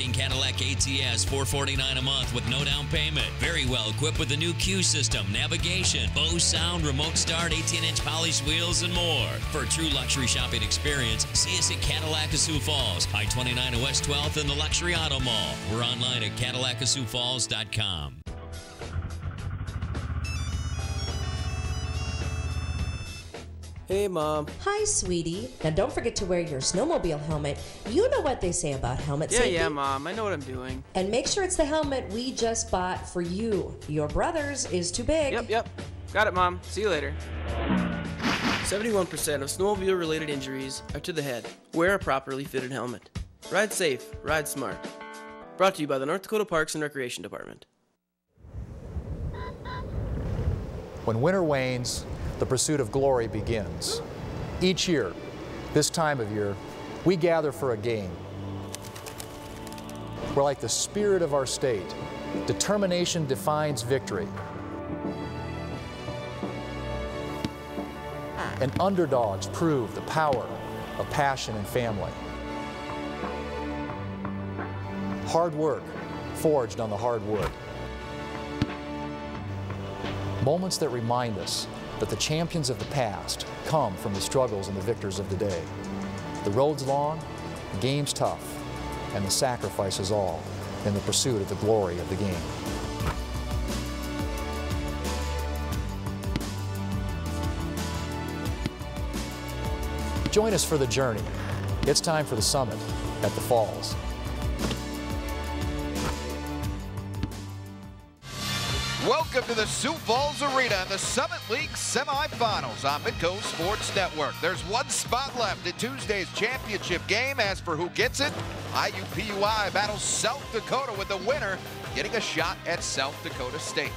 2014 Cadillac ATS, $449 a month with no down payment. Very well equipped with the new Q system, navigation, Bose sound, remote start, 18-inch polished wheels, and more. For a true luxury shopping experience, see us at Cadillac of Sioux Falls, I-29 West 12th in the Luxury Auto Mall. We're online at CadillacofSiouxFalls.com. Hey, Mom. Hi, sweetie. Now, don't forget to wear your snowmobile helmet. You know what they say about helmet safety. Yeah, Mom. I know what I'm doing. And make sure it's the helmet we just bought for you. Your brother's is too big. Yep. Got it, Mom. See you later. 71% of snowmobile-related injuries are to the head. Wear a properly fitted helmet. Ride safe. Ride smart. Brought to you by the North Dakota Parks and Recreation Department. When winter wanes, the pursuit of glory begins. Each year, this time of year, we gather for a game. We're like the spirit of our state. Determination defines victory. And underdogs prove the power of passion and family. Hard work forged on the hard wood. Moments that remind us that the champions of the past come from the struggles and the victors of the day. The road's long, the game's tough, and the sacrifice is all in the pursuit of the glory of the game. Join us for the journey. It's time for the summit at the Falls. Welcome to the Sioux Falls Arena and the Summit League semifinals on Midco Sports Network. There's one spot left in Tuesday's championship game. As for who gets it, IUPUI battles South Dakota, with the winner getting a shot at South Dakota State.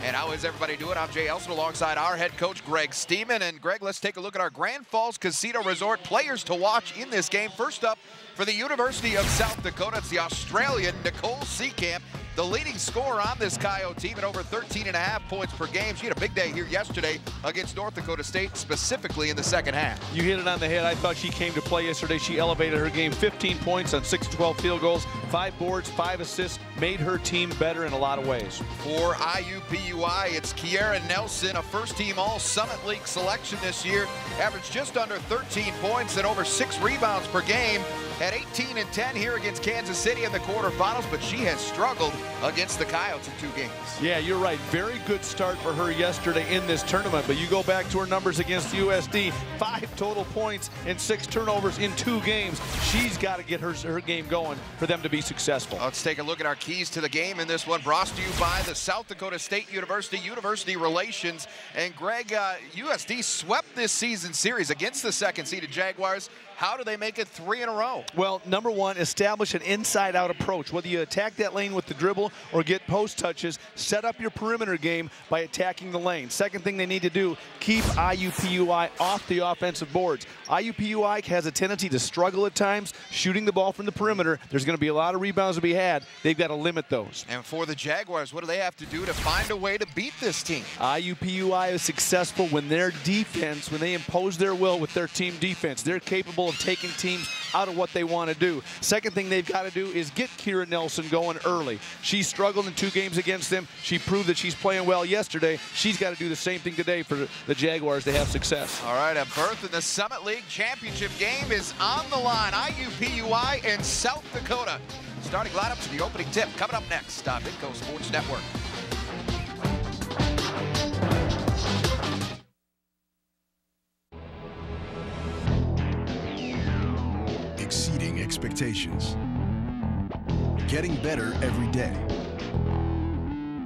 And how is everybody doing? I'm Jay Elson alongside our head coach, Greg Steeman. And Greg, let's take a look at our Grand Falls Casino Resort players to watch in this game. First up, for the University of South Dakota, it's the Australian Nicole Seekamp, the leading scorer on this Coyote team at over 13.5 points per game. She had a big day here yesterday against North Dakota State, specifically in the second half. You hit it on the head. I thought she came to play yesterday. She elevated her game. 15 points on 6 of 12 field goals, 5 boards, 5 assists, made her team better in a lot of ways. For IUPUI, it's Kerah Nelson, a first-team All-Summit League selection this year, averaged just under 13 points and over 6 rebounds per game. At 18 and 10 here against Kansas City in the quarterfinals, but she has struggled against the Coyotes in 2 games. Yeah, you're right. Very good start for her yesterday in this tournament, but you go back to her numbers against USD, 5 total points and 6 turnovers in 2 games. She's got to get her game going for them to be successful. Let's take a look at our keys to the game in this one, brought to you by the South Dakota State University Relations. And Greg, USD swept this season series against the second-seeded Jaguars. How do they make it 3 in a row? Well, number one, establish an inside-out approach. Whether you attack that lane with the dribble or get post touches, set up your perimeter game by attacking the lane. Second thing they need to do, keep IUPUI off the offensive boards. IUPUI has a tendency to struggle at times shooting the ball from the perimeter. There's going to be a lot of rebounds to be had. They've got to limit those. And for the Jaguars, what do they have to do to find a way to beat this team? IUPUI is successful when their defense, when they impose their will with their team defense. They're capable of taking teams out of what they want to do. Second thing they've got to do is get Kerah Nelson going early. She struggled in 2 games against them. She proved that she's playing well yesterday. She's got to do the same thing today for the Jaguars to have success. All right, a berth in the Summit League championship game is on the line. IUPUI and South Dakota. Starting lineups and the opening tip coming up next on Midco Sports Network. Exceeding expectations. Getting better every day.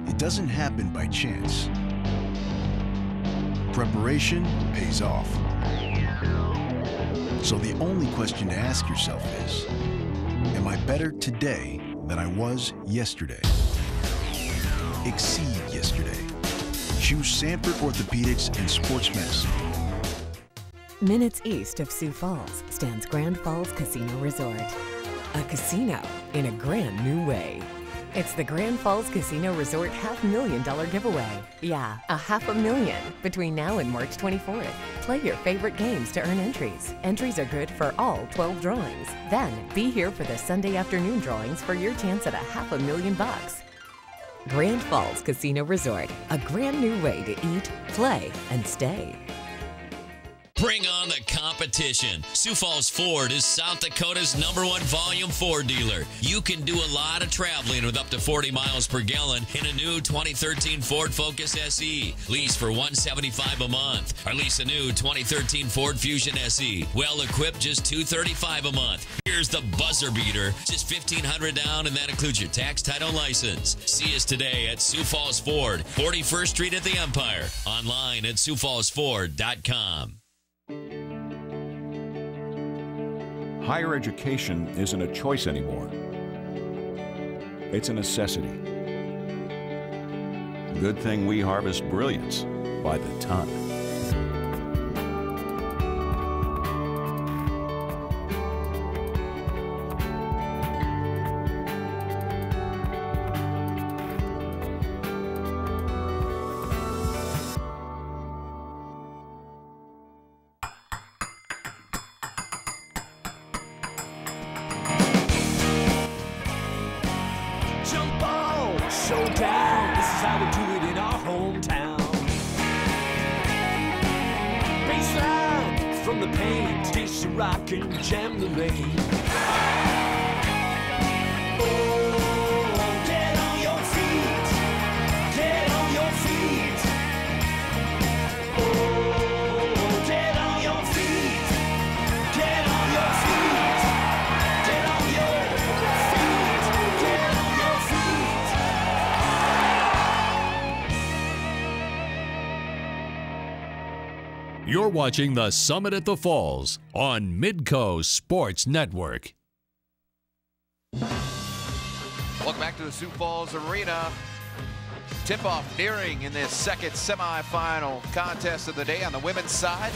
It doesn't happen by chance. Preparation pays off. So the only question to ask yourself is, am I better today than I was yesterday? Exceed yesterday. Choose Sanford Orthopedics and Sports Medicine. Minutes east of Sioux Falls stands Grand Falls Casino Resort. A casino in a grand new way. It's the Grand Falls Casino Resort $500,000 giveaway. Yeah, $500,000 between now and March 24th. Play your favorite games to earn entries. Entries are good for all 12 drawings. Then be here for the Sunday afternoon drawings for your chance at $500,000. Grand Falls Casino Resort, a brand new way to eat, play, and stay. Bring on the competition. Sioux Falls Ford is South Dakota's #1 volume Ford dealer. You can do a lot of traveling with up to 40 miles per gallon in a new 2013 Ford Focus SE. Lease for $175 a month. Or lease a new 2013 Ford Fusion SE. Well equipped, just $235 a month. Here's the buzzer beater. Just $1,500 down, and that includes your tax, title, and license. See us today at Sioux Falls Ford, 41st Street at the Empire. Online at SiouxFallsFord.com. Higher education isn't a choice anymore. It's a necessity. Good thing we harvest brilliance by the ton. Showdown, this is how we do it in our hometown. Baseline from the paint, dish the rock and jam the lane. Oh, get on your feet, get on your feet. Oh, get on your feet, get on your feet, get on your feet, get on your feet. You're watching the Summit at the Falls on Midco Sports Network. Welcome back to the Sioux Falls Arena. Tip-off nearing in this second semifinal contest of the day on the women's side.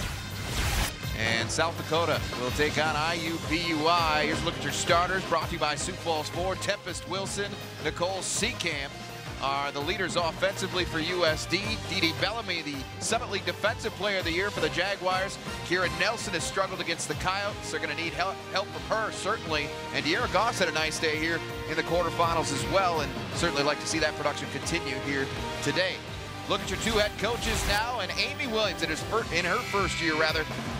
And South Dakota will take on IUPUI. Here's a look at your starters, brought to you by Sioux Falls Ford. Tempest Wilson, Nicole Seacamp are the leaders offensively for USD. Dee Bellamy, the Summit League Defensive Player of the Year for the Jaguars. Kerah Nelson has struggled against the Coyotes. They're going to need help from her, certainly. And De'Ara Goss had a nice day here in the quarterfinals as well, and certainly like to see that production continue here today. Look at your two head coaches now, and Amy Williams in her first year,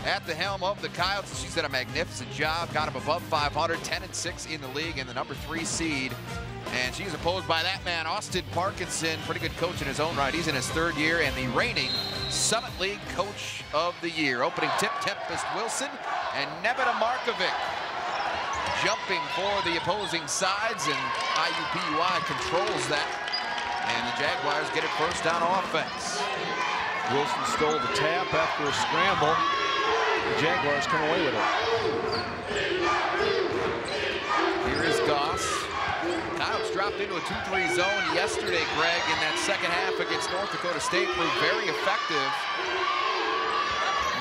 at the helm of the Coyotes. She's done a magnificent job, got them above 500, 10-6 in the league, and the #3 seed. And she's opposed by that man, Austin Parkinson, pretty good coach in his own right. He's in his third year, and the reigning Summit League Coach of the Year. Opening tip, Tempest Wilson and Nebita Markovic jumping for the opposing sides, and IUPUI controls that. And the Jaguars get it first down offense. Wilson stole the tap after a scramble. The Jaguars come away with it. Here is Goss. Coyotes dropped into a 2-3 zone yesterday, Greg, in that second half against North Dakota State. Proved very effective.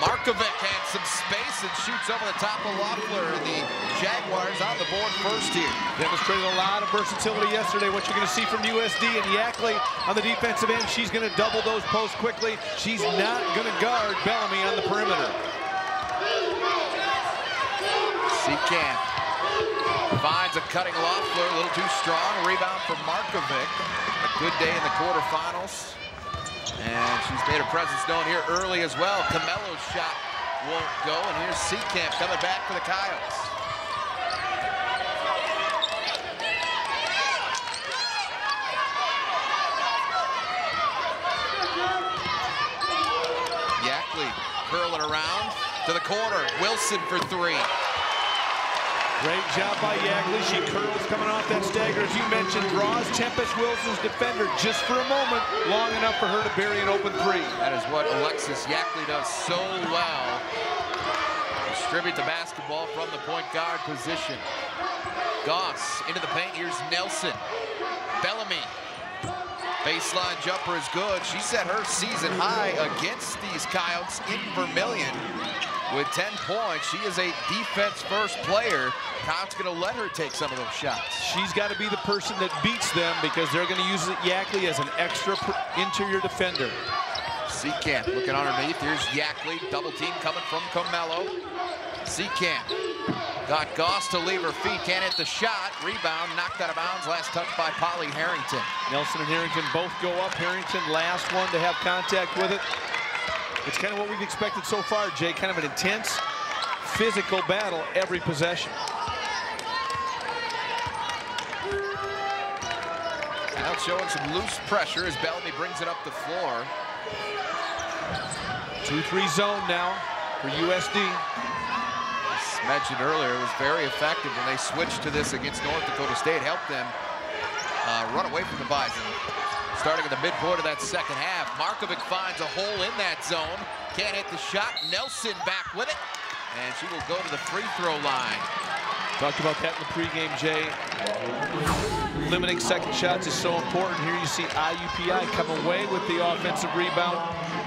Markovic had some space and shoots over the top of Loeffler, and the Jaguars on the board first here. Demonstrated a lot of versatility yesterday. What you're going to see from USD, and Yackley on the defensive end, she's going to double those posts quickly. She's not going to guard Bellamy on the perimeter. Seacamp finds a cutting Loeffler, a little too strong. Rebound from Markovic. A good day in the quarterfinals. And she's made her presence known here early as well. Camelo's shot won't go, and here's Seacamp coming back for the Coyotes. Yackley curling around to the corner. Wilson for three. Great job by Yackley. She curls coming off that stagger. As you mentioned, draws Tempest Wilson's defender just for a moment, long enough for her to bury an open three. That is what Alexis Yackley does so well. Distribute the basketball from the point guard position. Goss into the paint. Here's Nelson. Bellamy. Baseline jumper is good. She set her season high against these Coyotes in Vermillion. with 10 points. She is a defense-first player. Kyle's going to let her take some of those shots. She's got to be the person that beats them because they're going to use Yackley as an extra interior defender. Seekamp looking underneath. Here's Yackley. Double team coming from Carmelo. Seekamp got Goss to leave her feet. Can't hit the shot. Rebound knocked out of bounds. Last touch by Polly Harrington. Nelson and Harrington both go up. Harrington last one to have contact with it. It's kind of what we've expected so far, Jay. Kind of an intense physical battle every possession. Now showing some loose pressure as Bellamy brings it up the floor. 2-3 zone now for USD. As mentioned earlier, it was very effective when they switched to this against North Dakota State. Helped them run away from the Bison. Starting at the midpoint of that second half, Markovic finds a hole in that zone. Can't hit the shot. Nelson back with it. And she will go to the free throw line. Talked about that in the pregame, Jay. Limiting second shots is so important. Here you see IUPI come away with the offensive rebound.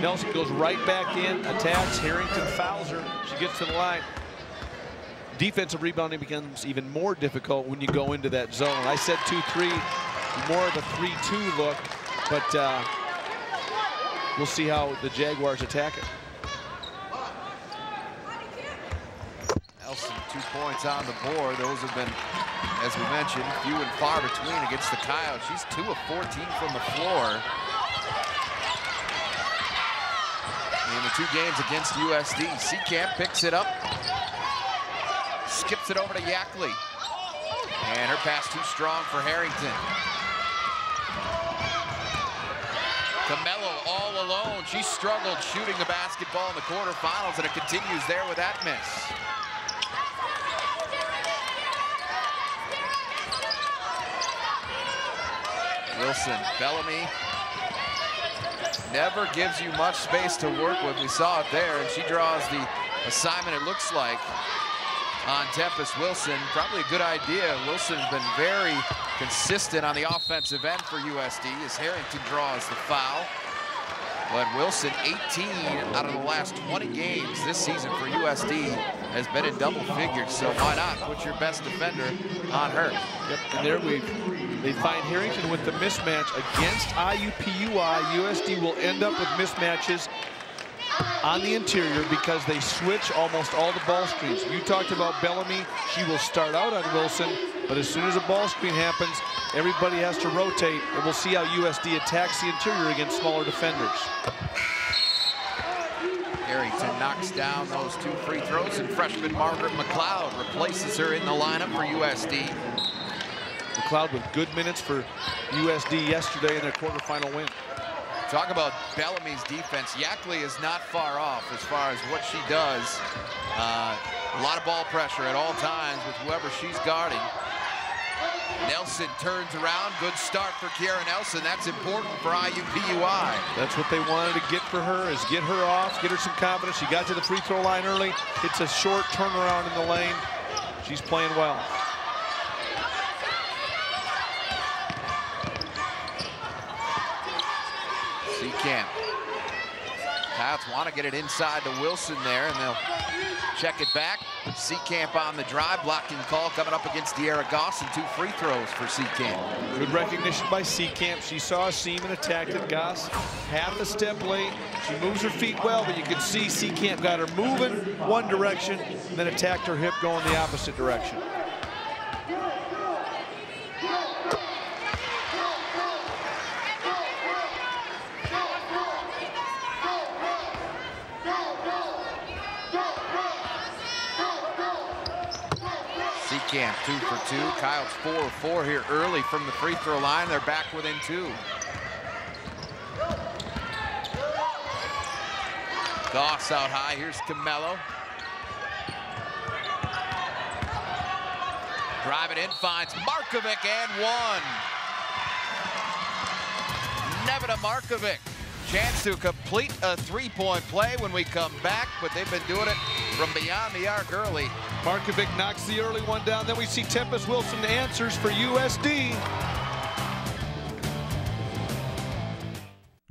Nelson goes right back in, attacks. Harrington fouls her. She gets to the line. Defensive rebounding becomes even more difficult when you go into that zone. I said 2-3, more of a 3-2 look, but we'll see how the Jaguars attack it. Nelson, 2 points on the board. Those have been, as we mentioned, few and far between against the Coyotes. She's 2 of 14 from the floor in the 2 games against USD. Seekamp picks it up, skips it over to Yackley, and her pass too strong for Harrington. Carmelo all alone. She struggled shooting the basketball in the quarterfinals, and it continues there with that miss. Wilson, Bellamy never gives you much space to work with. We saw it there, and she draws the assignment, it looks like, on Tempest Wilson. Probably a good idea. Wilson has been very consistent on the offensive end for USD as Harrington draws the foul. But Wilson, 18 out of the last 20 games this season for USD has been in double figures, so why not put your best defender on her? Yep, and there they find Harrington with the mismatch against IUPUI. USD will end up with mismatches on the interior because they switch almost all the ball screens. You talked about Bellamy. She will start out on Wilson, but as soon as a ball screen happens, everybody has to rotate, and we'll see how USD attacks the interior against smaller defenders. Harrington knocks down those 2 free throws, and freshman Margaret McLeod replaces her in the lineup for USD. McLeod with good minutes for USD yesterday in their quarterfinal win. Talk about Bellamy's defense. Yackley is not far off as far as what she does. A lot of ball pressure at all times with whoever she's guarding. Nelson turns around. Good start for Kerah Nelson. That's important for IUPUI. That's what they wanted to get for her, is get her off, get her some confidence. She got to the free throw line early. It's a short turnaround in the lane. She's playing well. Seekamp. Coyotes want to get it inside to Wilson there, and they'll check it back. Seekamp on the drive, blocking call coming up against De'Ara Goss, and 2 free throws for Seekamp. Good recognition by Seekamp. She saw a seam and attacked it. Goss half a step late. She moves her feet well, but you can see Seekamp got her moving one direction and then attacked her hip going the opposite direction. Seekamp 2 for 2. Coyotes 4 of 4 here early from the free throw line. They're back within 2. Goss out high. Here's Carmelo. Driving in, finds Markovic and 1. Nevada Markovic. Chance to complete a 3-point play when we come back, but they've been doing it from beyond the arc early. Markovic knocks the early one down. Then we see Tempest Wilson answers for USD.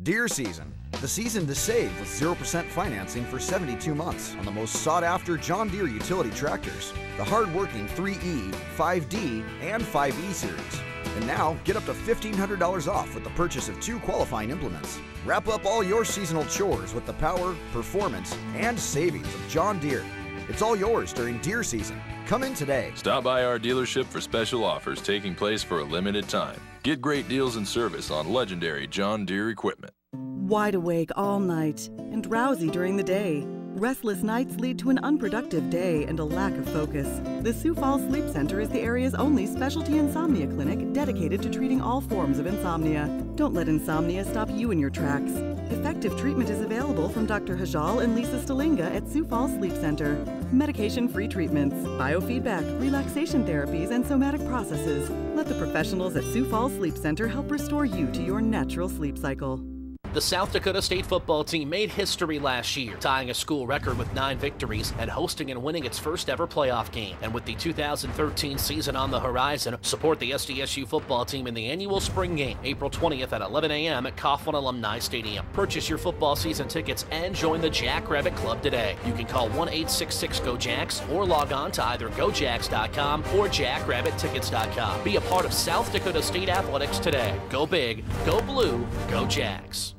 Deer season. the season to save with 0% financing for 72 months on the most sought-after John Deere utility tractors, the hard-working 3E, 5D, and 5E series. And now, get up to $1,500 off with the purchase of 2 qualifying implements. Wrap up all your seasonal chores with the power, performance, and savings of John Deere. It's all yours during deer season. Come in today. Stop by our dealership for special offers taking place for a limited time. Get great deals and service on legendary John Deere equipment. Wide awake all night and drowsy during the day. Restless nights lead to an unproductive day and a lack of focus. The Sioux Falls Sleep Center is the area's only specialty insomnia clinic dedicated to treating all forms of insomnia. Don't let insomnia stop you in your tracks. Effective treatment is available from Dr. Hajal and Lisa Stalinga at Sioux Falls Sleep Center. Medication-free treatments, biofeedback, relaxation therapies, and somatic processes. Let the professionals at Sioux Falls Sleep Center help restore you to your natural sleep cycle. The South Dakota State football team made history last year, tying a school record with 9 victories and hosting and winning its first ever playoff game. And with the 2013 season on the horizon, support the SDSU football team in the annual spring game, April 20th at 11 a.m. at Coughlin Alumni Stadium. Purchase your football season tickets and join the Jackrabbit Club today. You can call 1-866-GO-JACKS or log on to either GoJacks.com or JackrabbitTickets.com. Be a part of South Dakota State athletics today. Go big, go blue, go Jacks.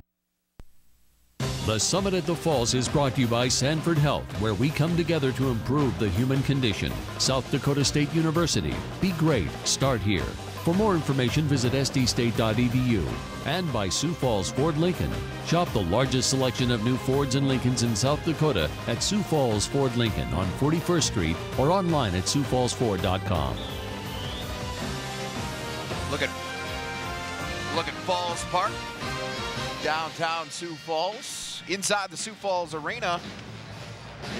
The Summit at the Falls is brought to you by Sanford Health, where we come together to improve the human condition. South Dakota State University. Be great. Start here. For more information, visit sdstate.edu. And by Sioux Falls Ford Lincoln. Shop the largest selection of new Fords and Lincolns in South Dakota at Sioux Falls Ford Lincoln on 41st Street or online at siouxfallsford.com. Look at Falls Park, downtown Sioux Falls. Inside the Sioux Falls Arena,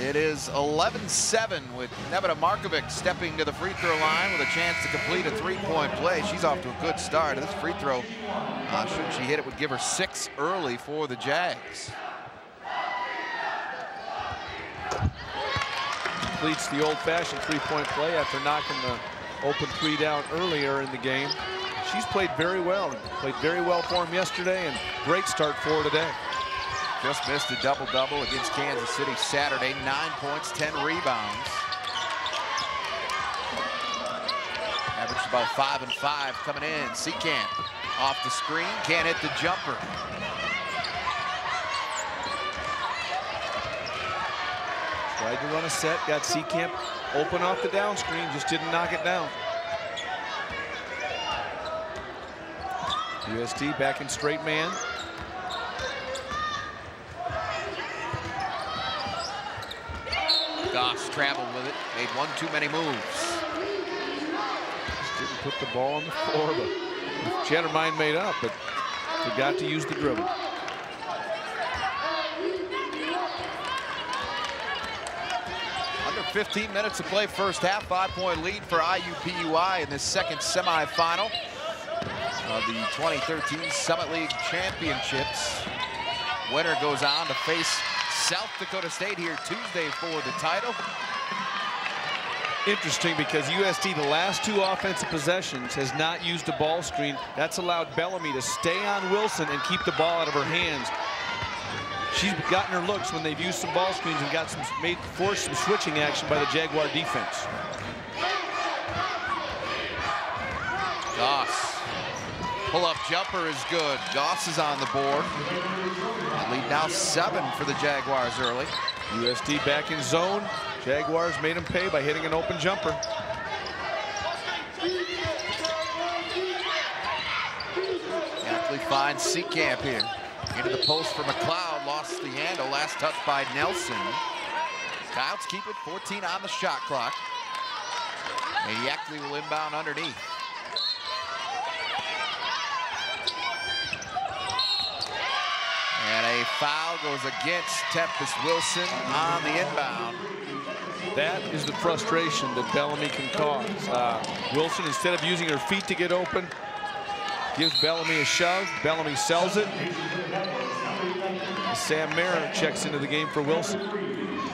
it is 11-7 with Nevada Markovic stepping to the free throw line with a chance to complete a 3-point play. She's off to a good start. This free throw, should she hit it, would give her 6 early for the Jags. Completes the old-fashioned 3-point play after knocking the open 3 down earlier in the game. She's played very well. Played very well for him yesterday, and great start for her today. Just missed a double-double against Kansas City Saturday. 9 points, 10 rebounds. Averaged about 5 and 5 coming in. Seekamp off the screen, can't hit the jumper. Tried to run a set, got Seekamp open off the down screen, just didn't knock it down. USD back in straight man. Goss traveled with it, made one too many moves. Just didn't put the ball on the floor, but she had her mind made up, but forgot to use the dribble. Under 15 minutes to play first half, 5-point lead for IUPUI in this second semifinal of the 2013 Summit League Championships. Winner goes on to face South Dakota State here Tuesday for the title. Interesting because USD, the last 2 offensive possessions, has not used a ball screen. That's allowed Bellamy to stay on Wilson and keep the ball out of her hands. She's gotten her looks when they've used some ball screens and got forced some switching action by the Jaguar defense. Goss. Pull-up jumper is good. Goss is on the board. Lead now 7 for the Jaguars early. USD back in zone. Jaguars made him pay by hitting an open jumper. Ackley finds Seekamp here. Into the post for McLeod. Lost the handle. Last touch by Nelson. Coyotes keep it. 14 on the shot clock. And Ackley will inbound underneath. And a foul goes against Tempest Wilson on the inbound. That is the frustration that Bellamy can cause. Wilson, instead of using her feet to get open, gives Bellamy a shove. Bellamy sells it. Sam Mayer checks into the game for Wilson.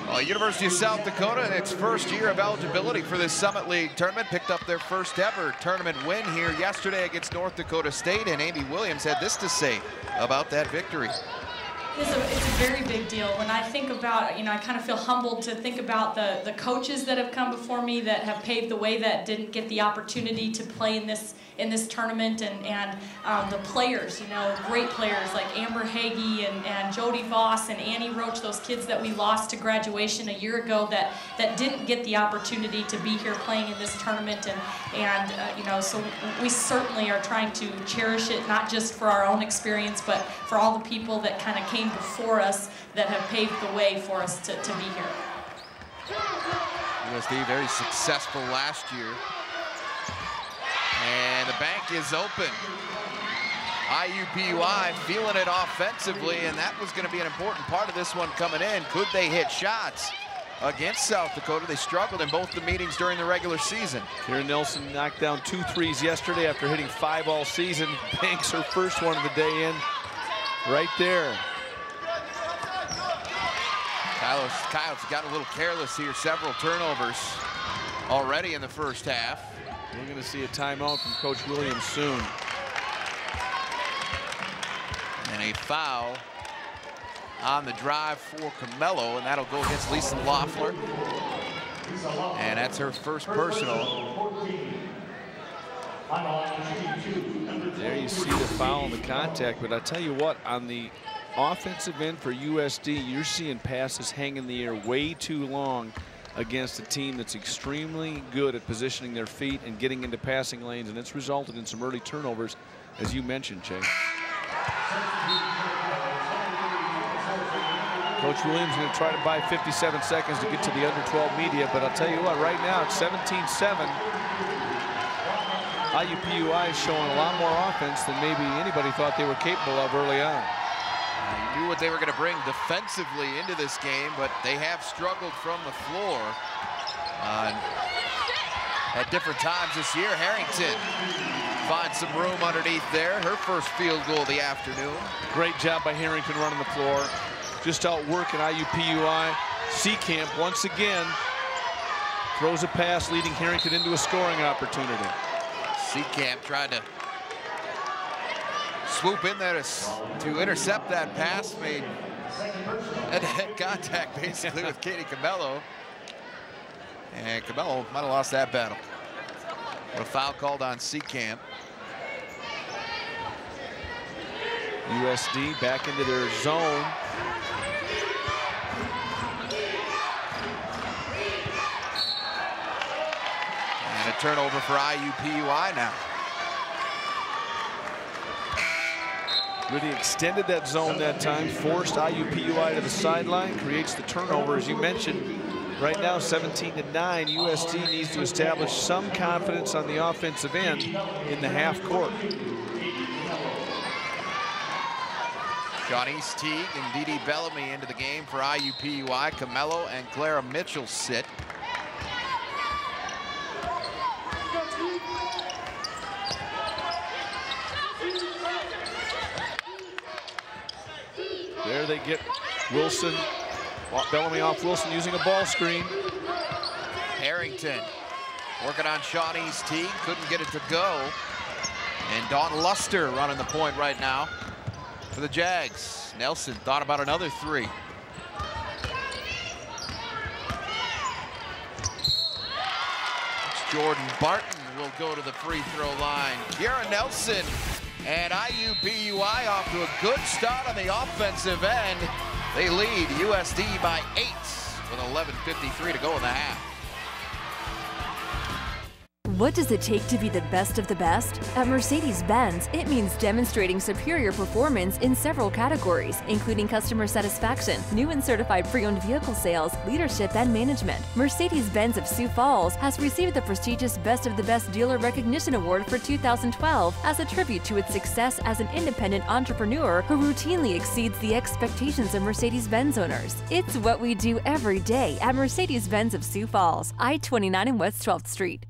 Well, University of South Dakota, in its first year of eligibility for this Summit League tournament, picked up their first ever tournament win here yesterday against North Dakota State, and Amy Williams had this to say about that victory. It's a very big deal. When I think about, I kind of feel humbled to think about the coaches that have come before me that have paved the way that didn't get the opportunity to play in this tournament, and the players, great players like Amber Hagee and Jody Voss and Annie Roach, those kids that we lost to graduation a year ago that didn't get the opportunity to be here playing in this tournament, so we certainly are trying to cherish it, not just for our own experience, but for all the people that kind of came before us that have paved the way for us to be here. USD very successful last year. And the bank is open. IUPUI feeling it offensively, and that was going to be an important part of this one coming in. Could they hit shots against South Dakota? They struggled in both the meetings during the regular season. Kerah Nelson knocked down 2 threes yesterday after hitting 5 all season. Banks her first one of the day in right there. Coyotes got a little careless here. Several turnovers already in the first half. We're going to see a timeout from Coach Williams soon. And a foul on the drive for Camelo, and that'll go against Lisa Loeffler. And that's her first personal. There you see the foul and the contact, but I tell you what, on the offensive end for USD, you're seeing passes hang in the air way too long against a team that's extremely good at positioning their feet and getting into passing lanes, and it's resulted in some early turnovers, as you mentioned, Jay. Coach Williams going to try to buy 57 seconds to get to the under 12 media, but I'll tell you what, right now it's 17-7. IUPUI is showing a lot more offense than maybe anybody thought they were capable of early on. You knew what they were going to bring defensively into this game, but they have struggled from the floor at different times this year. Harrington finds some room underneath there. Her first field goal of the afternoon. Great job by Harrington running the floor. Just outworking IUPUI. Seacamp once again throws a pass, leading Harrington into a scoring opportunity. Seacamp tried to swoop in there to intercept that pass, made head-to-head contact basically with Katie Camelo. And Camelo might have lost that battle. A foul called on Seacamp. USD back into their zone. And a turnover for IUPUI now. Really extended that zone that time, forced IUPUI to the sideline, creates the turnover, as you mentioned. Right now, 17-9, USD needs to establish some confidence on the offensive end in the half court. Shawnice Teague and Dee Bellamy into the game for IUPUI. Camelo and Clara Mitchell sit. There they get Wilson. Bellamy off Wilson using a ball screen. Harrington working on Shawnice Teague. Couldn't get it to go. And Dawn Luster running the point right now for the Jags. Nelson thought about another three. It's Jordan Barton will go to the free throw line. Kerah Nelson and IUPUI off to a good start on the offensive end. They lead USD by 8 with 11:53 to go in the half. What does it take to be the best of the best? At Mercedes-Benz, it means demonstrating superior performance in several categories, including customer satisfaction, new and certified pre-owned vehicle sales, leadership, and management. Mercedes-Benz of Sioux Falls has received the prestigious Best of the Best Dealer Recognition Award for 2012 as a tribute to its success as an independent entrepreneur who routinely exceeds the expectations of Mercedes-Benz owners. It's what we do every day at Mercedes-Benz of Sioux Falls, I-29 and West 12th Street.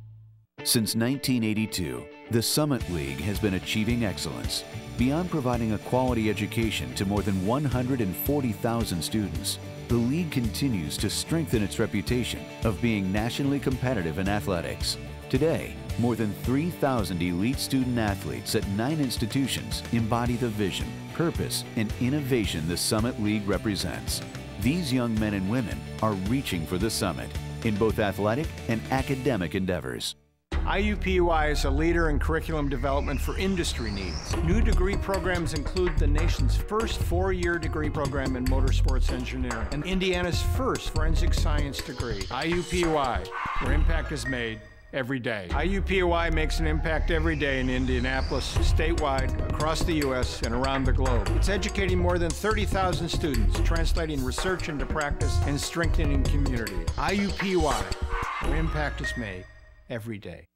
Since 1982, the Summit League has been achieving excellence. Beyond providing a quality education to more than 140,000 students, the league continues to strengthen its reputation of being nationally competitive in athletics. Today, more than 3,000 elite student athletes at 9 institutions embody the vision, purpose, and innovation the Summit League represents. These young men and women are reaching for the summit in both athletic and academic endeavors. IUPUI is a leader in curriculum development for industry needs. New degree programs include the nation's first 4-year degree program in motorsports engineering and Indiana's first forensic science degree. IUPUI, where impact is made every day. IUPUI makes an impact every day in Indianapolis, statewide, across the U.S., and around the globe. It's educating more than 30,000 students, translating research into practice, and strengthening community. IUPUI, where impact is made every day.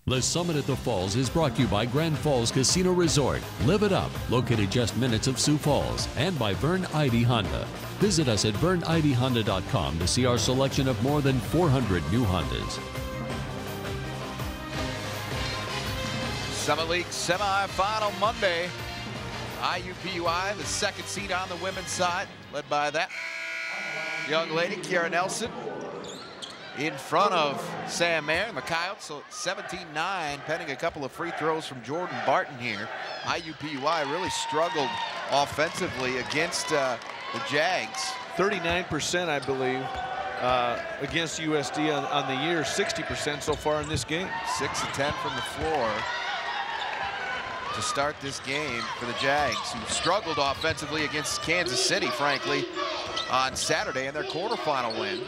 The Summit at the Falls is brought to you by Grand Falls Casino Resort. Live it up, located just minutes of Sioux Falls, and by Vern Ivy Honda. Visit us at vernivyhonda.com to see our selection of more than 400 new Hondas. Summit League semifinal Monday. IUPUI, the second seed on the women's side, led by that young lady, Kerah Nelson, in front of Sam Mayer and the Coyotes. So 17-9, pending a couple of free throws from Jordan Barton here. IUPUI really struggled offensively against the Jags. 39%, I believe, against USD on the year. 60% so far in this game. 6 of 10 from the floor to start this game for the Jags, who struggled offensively against Kansas City, frankly, on Saturday in their quarterfinal win.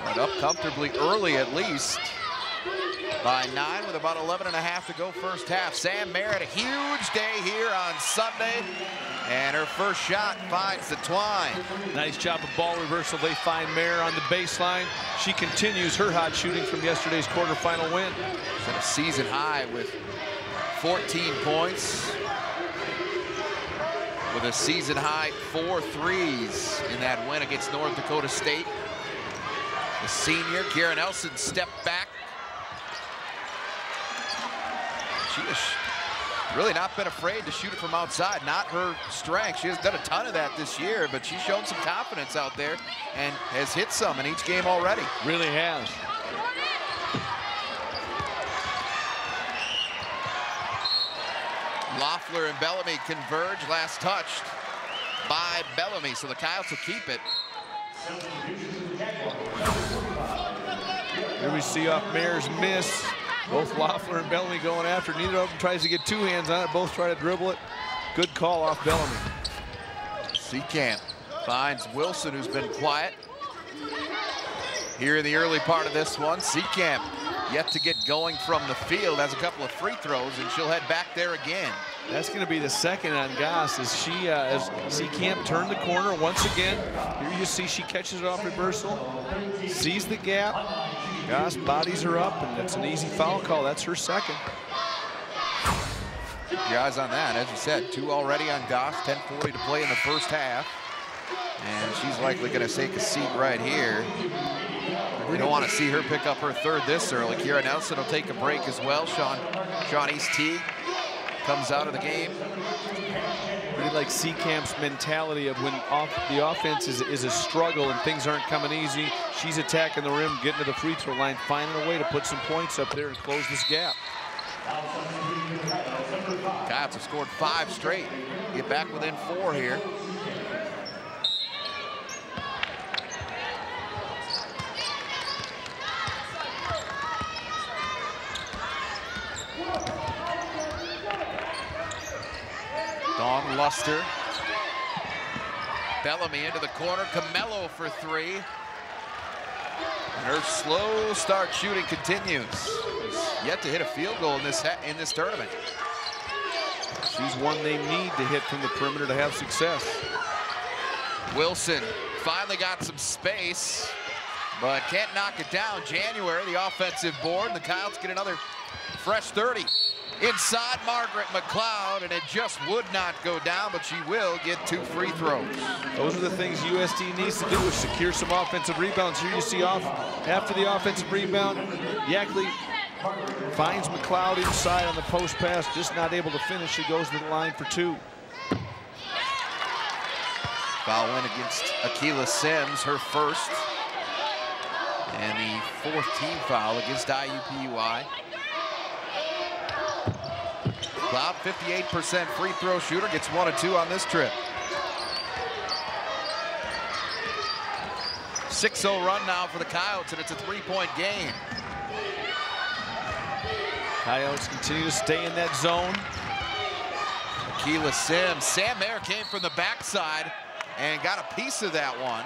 But up comfortably early, at least, by 9 with about 11.5 to go first half. Sam Mayer had a huge day here on Sunday, and her first shot finds the twine. Nice job of ball reversal. They find Mayer on the baseline. She continues her hot shooting from yesterday's quarterfinal win. She's at a season high with 14 points, with a season high 4 threes in that win against North Dakota State. The senior, Kerah Nelson, stepped back. She has really not been afraid to shoot it from outside. Not her strength. She hasn't done a ton of that this year, but she's shown some confidence out there and has hit some in each game already. Really has. Loeffler and Bellamy converge, last touched by Bellamy, so the Coyotes will keep it. Here we see off Mayer's miss. Both Loeffler and Bellamy going after. Neither of them tries to get 2 hands on it. Both try to dribble it. Good call off Bellamy. Seacamp finds Wilson, who's been quiet here in the early part of this one. Seacamp yet to get going from the field, has a couple of free throws, and she'll head back there again. That's going to be the second on Goss as she, as Seacamp turned the corner once again. Here you see she catches it off reversal, sees the gap. Goss bodies her up, and that's an easy foul call. That's her second. Keep your eyes on that. As you said, 2 already on Goss, 10:40 to play in the first half. And she's likely going to take a seat right here. We don't want to see her pick up her third this early. Kerah Nelson will take a break as well. Shawnee's Teague comes out of the game. Really like Seacamp's mentality of when the offense is a struggle and things aren't coming easy. She's attacking the rim, getting to the free throw line, finding a way to put some points up there and close this gap. Coyotes have scored 5 straight. Get back within 4 here. Dawn Luster. Bellamy into the corner. Camello for 3. And her slow start shooting continues. She's yet to hit a field goal in this tournament. She's one they need to hit from the perimeter to have success. Wilson finally got some space, but can't knock it down. January, the offensive board, and the Coyotes get another fresh 30. Inside Margaret McLeod, and it just would not go down, but she will get 2 free throws. Those are the things USD needs to do, is secure some offensive rebounds. Here you see after the offensive rebound, Yackley finds McLeod inside on the post pass, just not able to finish. She goes to the line for 2. Foul win against Akila Sims, her first. And the 4th team foul against IUPUI. Cloud, 58% free throw shooter, gets 1 of 2 on this trip. 6-0 run now for the Coyotes, and it's a 3-point game. Coyotes continue to stay in that zone. Keela Sims. Sam Mayer came from the backside and got a piece of that one.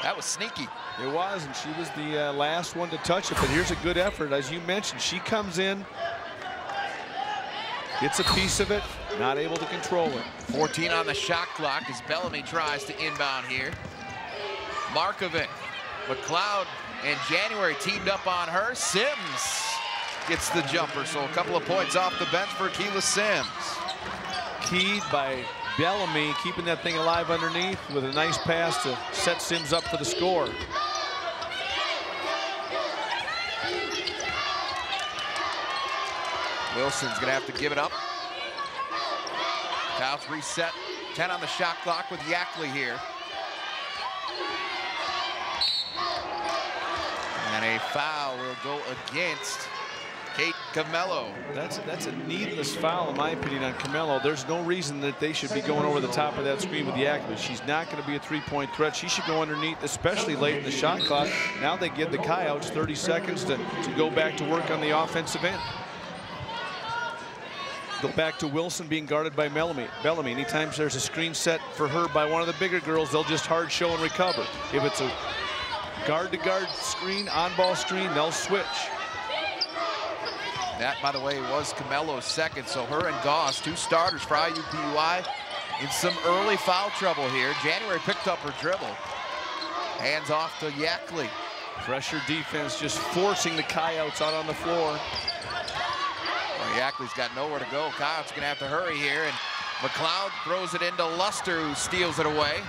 That was sneaky. It was, and she was the last one to touch it, but here's a good effort. As you mentioned, she comes in, gets a piece of it, not able to control it. 14 on the shot clock as Bellamy tries to inbound here. Markovic, McLeod, and January teamed up on her. Sims gets the jumper, so a couple of points off the bench for Keela Sims. Keyed by Bellamy, keeping that thing alive underneath with a nice pass to set Sims up for the score. Wilson's gonna have to give it up. Coyotes reset, 10 on the shot clock with Yackley here. And a foul will go against Kate Camello. That's a needless foul, in my opinion, on Camello. There's no reason that they should be going over the top of that screen with Yackley. She's not going to be a 3-point threat. She should go underneath, especially late in the shot clock. Now they give the Coyotes 30 seconds to go back to work on the offensive end. Go back to Wilson being guarded by Bellamy. Anytime there's a screen set for her by one of the bigger girls, they'll just hard show and recover. If it's a guard-to-guard screen, on-ball screen, they'll switch. That, by the way, was Camello's second, so her and Goss, 2 starters for IUPUI, in some early foul trouble here. January picked up her dribble. Hands off to Yackley. Pressure defense just forcing the Coyotes out on the floor. Well, Yackley's got nowhere to go. Coyotes gonna have to hurry here, and McLeod throws it into Luster, who steals it away.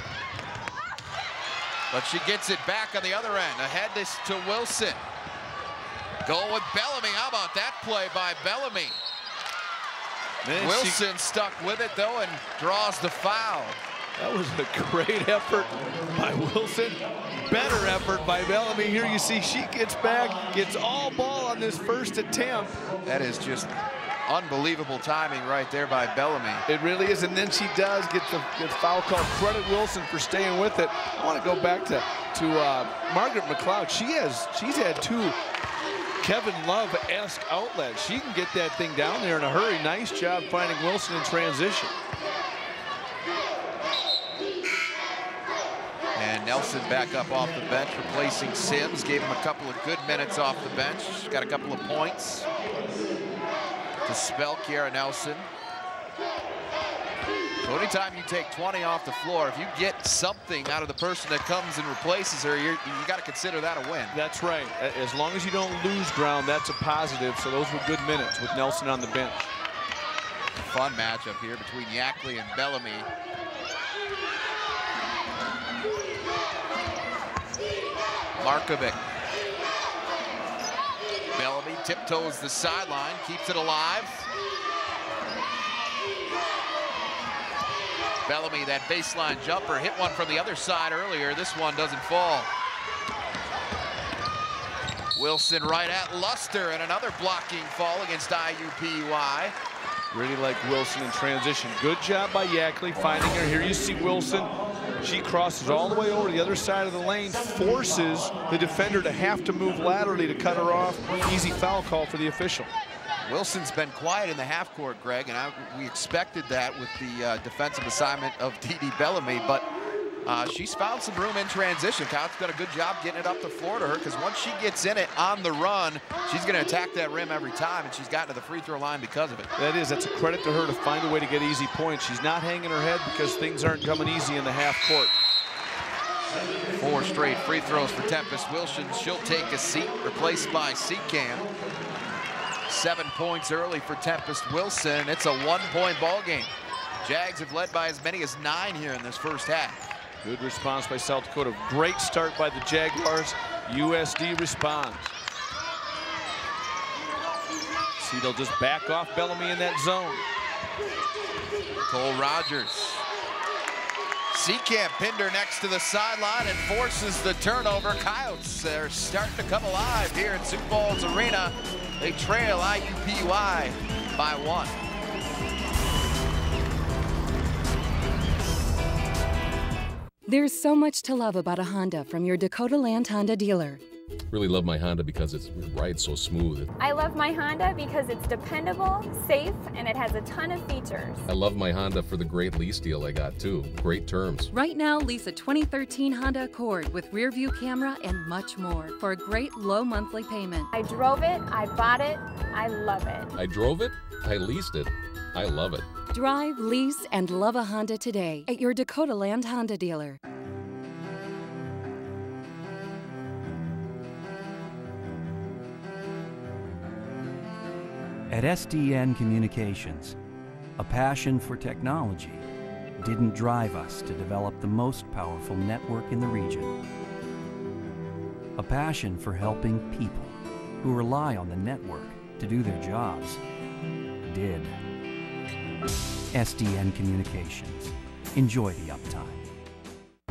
But she gets it back on the other end. Ahead to Wilson. Going with Bellamy. How about that play by Bellamy? Man, Wilson stuck with it, though, and draws the foul. That was a great effort by Wilson. Better effort by Bellamy. Here you see she gets back, gets all ball on this first attempt. That is just unbelievable timing right there by Bellamy. It really is, and then she does get the foul call. Credit Wilson for staying with it. I want to go back to Margaret McLeod. She's had 2 Kevin Love-esque outlets. She can get that thing down there in a hurry. Nice job finding Wilson in transition. And Nelson back up off the bench, replacing Sims. Gave him a couple of good minutes off the bench. Got a couple of points to spell Kerah Nelson. So anytime you take 20 off the floor, if you get something out of the person that comes and replaces her, you got to consider that a win. That's right. As long as you don't lose ground, that's a positive. So those were good minutes with Nelson on the bench. Fun matchup here between Yackley and Bellamy. Markovic. Bellamy tiptoes the sideline, keeps it alive. Bellamy, that baseline jumper, hit one from the other side earlier. This one doesn't fall. Wilson right at Luster, and another blocking fall against IUPUI. Really like Wilson in transition. Good job by Yackley finding her. Here you see Wilson. She crosses all the way over the other side of the lane, forces the defender to have to move laterally to cut her off. Easy foul call for the official. Wilson's been quiet in the half court, Greg, and we expected that with the defensive assignment of Dee Bellamy, but she's found some room in transition. Kyle's done a good job getting it up the floor to her, because once she gets in it on the run, she's going to attack that rim every time, and she's gotten to the free throw line because of it. That's a credit to her to find a way to get easy points. She's not hanging her head because things aren't coming easy in the half court. 4 straight free throws for Tempest Wilson. She'll take a seat, replaced by Seacam. 7 points early for Tempest Wilson. It's a 1-point ball game. Jags have led by as many as 9 here in this first half. Good response by South Dakota. Great start by the Jaguars. USD responds. See, they'll just back off Bellamy in that zone. Cole Rogers Seacamp pinned her next to the sideline and forces the turnover. Coyotes are starting to come alive here at Sioux Falls Arena. They trail IUPUI by 1. There's so much to love about a Honda from your Dakota Land Honda dealer. Really love my Honda because it rides so smooth. I love my Honda because it's dependable, safe, and it has a ton of features. I love my Honda for the great lease deal I got too. Great terms. Right now, lease a 2013 Honda Accord with rear view camera and much more for a great low monthly payment. I drove it, I bought it, I love it. I drove it, I leased it, I love it. Drive, lease, and love a Honda today at your Dakota Land Honda dealer. At SDN Communications, a passion for technology didn't drive us to develop the most powerful network in the region. A passion for helping people who rely on the network to do their jobs did. SDN Communications. Enjoy the uptime.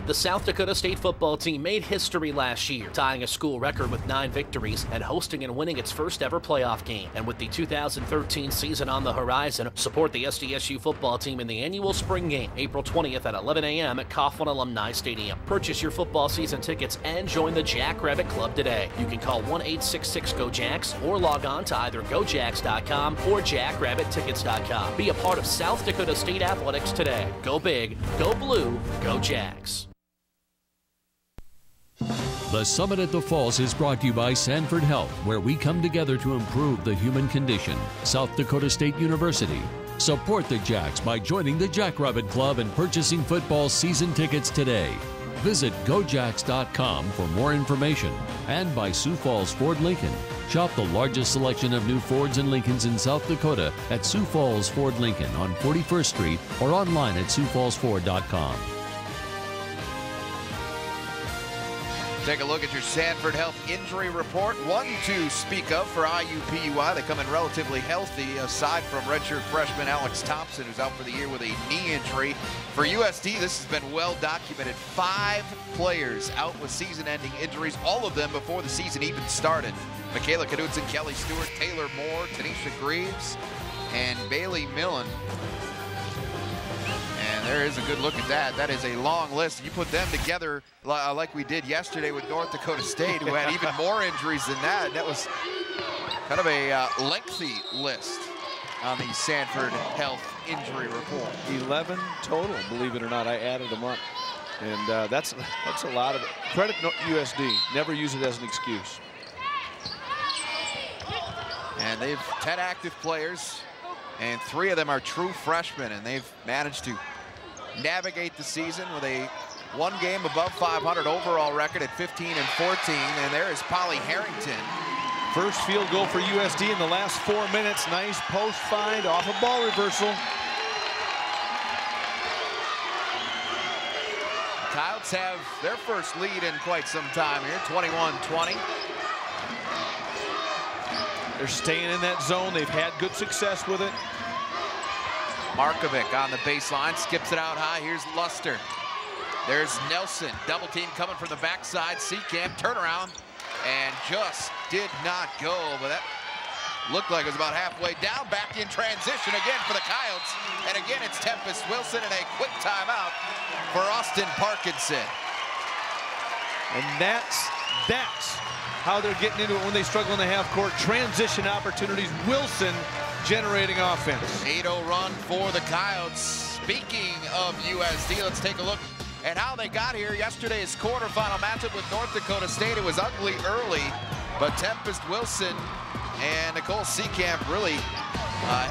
The South Dakota State football team made history last year, tying a school record with 9 victories and hosting and winning its first ever playoff game. And with the 2013 season on the horizon, support the SDSU football team in the annual spring game, April 20th at 11 a.m. at Coughlin Alumni Stadium. Purchase your football season tickets and join the Jackrabbit Club today. You can call 1-866-GO-JACKS or log on to either GoJacks.com or JackrabbitTickets.com. Be a part of South Dakota State athletics today. Go big, go blue, go Jacks. The Summit at the Falls is brought to you by Sanford Health, where we come together to improve the human condition. South Dakota State University. Support the Jacks by joining the Jackrabbit Club and purchasing football season tickets today. Visit GoJacks.com for more information. And by Sioux Falls Ford Lincoln. Shop the largest selection of new Fords and Lincolns in South Dakota at Sioux Falls Ford Lincoln on 41st Street or online at SiouxFallsFord.com. Take a look at your Sanford Health injury report. 1 to speak of for IUPUI. They come in relatively healthy, aside from redshirt freshman Alex Thompson, who's out for the year with a knee injury. For USD, this has been well documented. 5 players out with season-ending injuries, all of them before the season even started. Michaela Knudsen, Kelly Stewart, Taylor Moore, Tanisha Greaves, and Bailey Millen. And there is a good look at that. That is a long list. You put them together like we did yesterday with North Dakota State, who had even more injuries than that. That was kind of a lengthy list on the Sanford Health injury report. 11 total, believe it or not. I added them up. And that's a lot of it. Credit USD. Never use it as an excuse. And they've 10 active players, and 3 of them are true freshmen, and they've managed to navigate the season with a 1 game above 500 overall record at 15-14. And there is Polly Harrington. First field goal for USD in the last 4 minutes. Nice post find off a ball reversal. Coyotes have their first lead in quite some time here, 21-20. They're staying in that zone. They've had good success with it. Markovic on the baseline, skips it out high. Here's Luster. There's Nelson, double team coming from the backside. Seacamp, turnaround, and just did not go, but that looked like it was about halfway down. Back in transition again for the Coyotes, and again it's Tempest Wilson and a quick timeout for Austin Parkinson. And that's how they're getting into it when they struggle in the half court. Transition opportunities. Wilson generating offense. 8-0 run for the Coyotes. Speaking of USD, let's take a look at how they got here. Yesterday's quarterfinal matchup with North Dakota State. It was ugly early, but Tempest Wilson and Nicole Seacamp really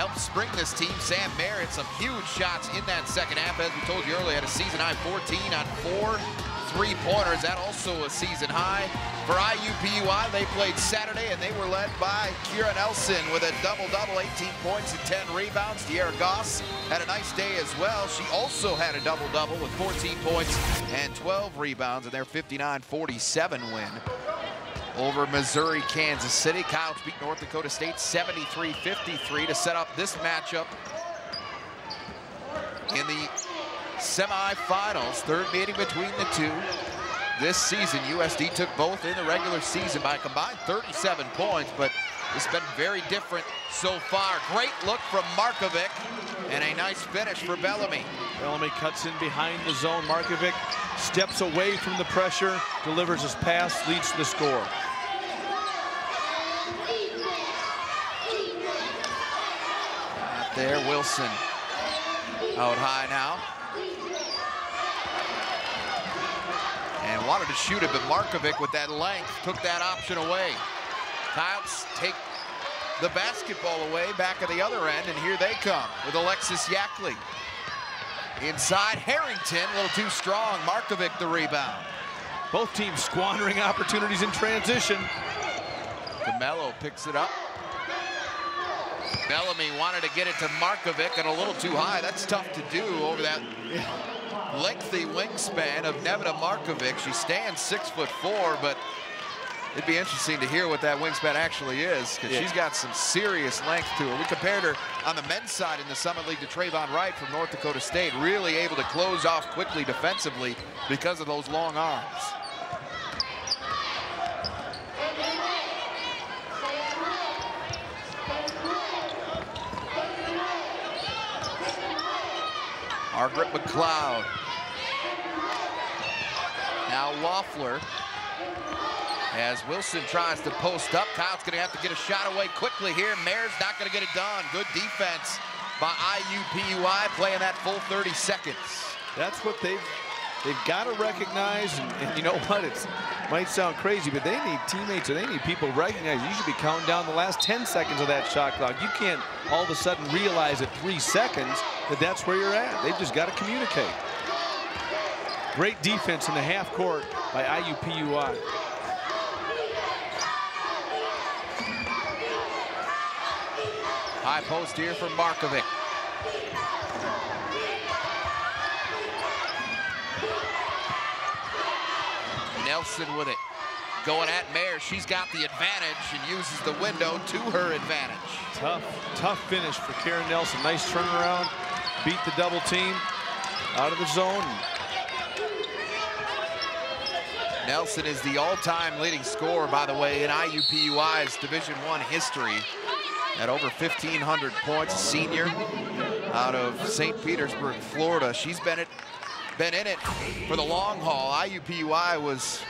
helped spring this team. Sam Mayer hit some huge shots in that second half. As we told you earlier, had a season high 14 on 4 3-pointers. That also a season high. For IUPUI, they played Saturday, and they were led by Kerah Nelson with a double-double, 18 points and 10 rebounds. De'Ara Goss had a nice day as well. She also had a double-double with 14 points and 12 rebounds in their 59-47 win over Missouri, Kansas City. Coyotes beat North Dakota State 73-53 to set up this matchup in the semifinals, third meeting between the two. This season, USD took both in the regular season by a combined 37 points, but it's been very different so far. Great look from Markovic, and a nice finish for Bellamy. Bellamy cuts in behind the zone. Markovic steps away from the pressure, delivers his pass, leads to the score. Out there, Wilson out high now. And wanted to shoot it, but Markovic with that length took that option away. Coyotes take the basketball away back at the other end, and here they come with Alexis Yackley. Inside, Harrington, a little too strong. Markovic the rebound. Both teams squandering opportunities in transition. DeMello picks it up. Bellamy wanted to get it to Markovic and a little too high. That's tough to do over that lengthy wingspan of Nevada Markovic. She stands 6'4", but it'd be interesting to hear what that wingspan actually is, because she's got some serious length to her. We compared her on the men's side in the Summit League to Trayvon Wright from North Dakota State, really able to close off quickly defensively because of those long arms. Margaret McLeod. Now Loeffler. As Wilson tries to post up, Kyle's going to have to get a shot away quickly here. Mayor's not going to get it done. Good defense by IUPUI, playing that full 30 seconds. That's what they've got to recognize, and you know what? It might sound crazy, but they need teammates, or they need people to recognize you should be counting down the last 10 seconds of that shot clock. You can't all of a sudden realize at 3 seconds that that's where you're at. They've just got to communicate. Great defense in the half court by IUPUI. High post here for Markovic. Nelson with it. Going at Mayer. She's got the advantage and uses the window to her advantage. Tough finish for Kerah Nelson. Nice turnaround. Beat the double team out of the zone. Nelson is the all-time leading scorer, by the way, in IUPUI's Division I history. At over 1,500 points, a senior out of St. Petersburg, Florida. She's been in it for the long haul. IUPUI was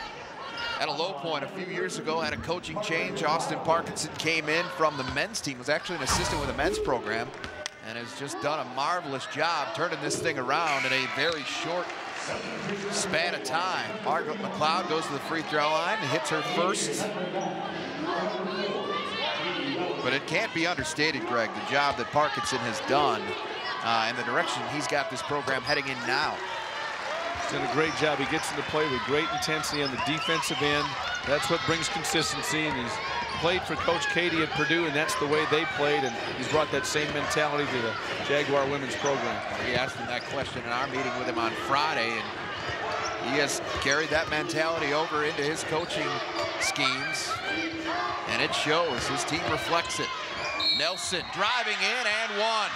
at a low point a few years ago, had a coaching change. Austin Parkinson came in from the men's team, was actually an assistant with the men's program, and has just done a marvelous job turning this thing around in a very short span of time. Margaret McLeod goes to the free throw line and hits her first. But it can't be understated, Greg, the job that Parkinson has done and the direction he's got this program heading in now. He's done a great job. He gets into play with great intensity on the defensive end. That's what brings consistency, and he's played for Coach Katie at Purdue, and that's the way they played, and he's brought that same mentality to the Jaguar women's program. We asked him that question in our meeting with him on Friday, and he has carried that mentality over into his coaching schemes, and it shows. His team reflects it. Nelson driving in and one.